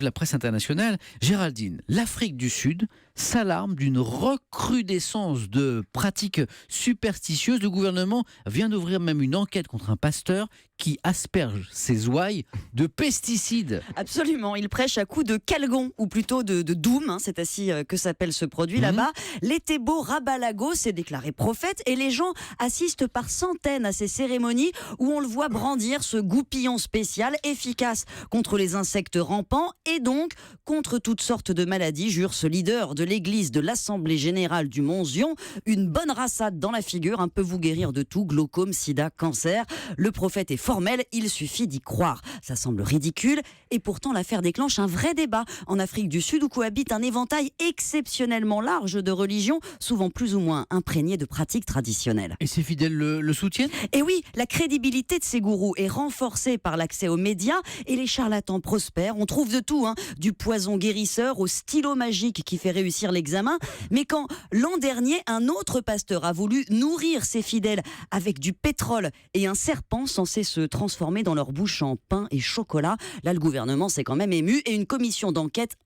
la presse internationale. Géraldine, l'Afrique du Sud s'alarme d'une recrudescence de pratiques superstitieuses. Le gouvernement vient d'ouvrir même une enquête contre un pasteur qui asperge ses ouailles de pesticides. Absolument, il prêche à coups de calgon, ou plutôt de doum, c'est ainsi que s'appelle ce produit là-bas. L'Etebo Rabalago s'est déclaré prophète et les gens assistent par centaines à ces cérémonies où on le voit brandir ce goupillon spécial efficace contre les insectes rampants et donc contre toutes sortes de maladies, jure ce leader de l'église de l'Assemblée Générale du Mont-Zion. Une bonne rassade dans la figure, peut vous guérir de tout, glaucome, sida, cancer. Le prophète est formel, il suffit d'y croire. Ça semble ridicule et pourtant l'affaire déclenche un vrai débat en Afrique du Sud où cohabite un éventail exceptionnellement large de religions, souvent plus ou moins imprégnées de pratiques traditionnelles. Et ses fidèles le soutiennent ? Et oui, la crédibilité de ces gourous est renforcée par l'accès aux médias et les charlatans prospèrent. On trouve de tout, du poison guérisseur au stylo magique qui fait réussir l'examen. Mais quand l'an dernier, un autre pasteur a voulu nourrir ses fidèles avec du pétrole et un serpent censé se transformer dans leur bouche en pain et chocolat, là le gouvernement s'est quand même ému et une commission d'enquête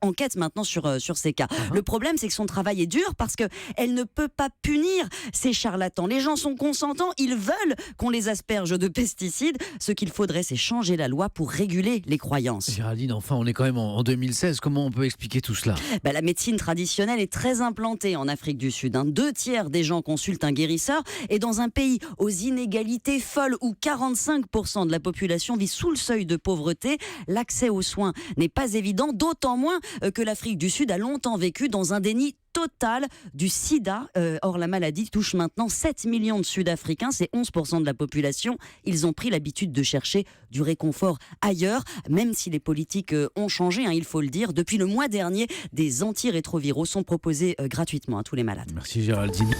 enquête maintenant sur ces cas. Le problème, c'est que son travail est dur parce qu'elle ne peut pas punir ces charlatans. Les gens sont consentants, ils veulent qu'on les asperge de pesticides. Ce qu'il faudrait, c'est changer la loi pour réguler les croyances. Géraldine, enfin, on est quand même en 2016. Comment on peut expliquer tout cela ? La médecine traditionnelle est très implantée en Afrique du Sud. 2/3 des gens consultent un guérisseur. Et dans un pays aux inégalités folles où 45% de la population vit sous le seuil de pauvreté, l'accès aux soins n'est pas évident, d'autant moins que l'Afrique du Sud a longtemps vécu dans un déni total du sida. Or, la maladie touche maintenant 7 millions de Sud-Africains, c'est 11% de la population. Ils ont pris l'habitude de chercher du réconfort ailleurs, même si les politiques ont changé, il faut le dire. Depuis le mois dernier, des antirétroviraux sont proposés gratuitement à tous les malades. Merci Géraldine.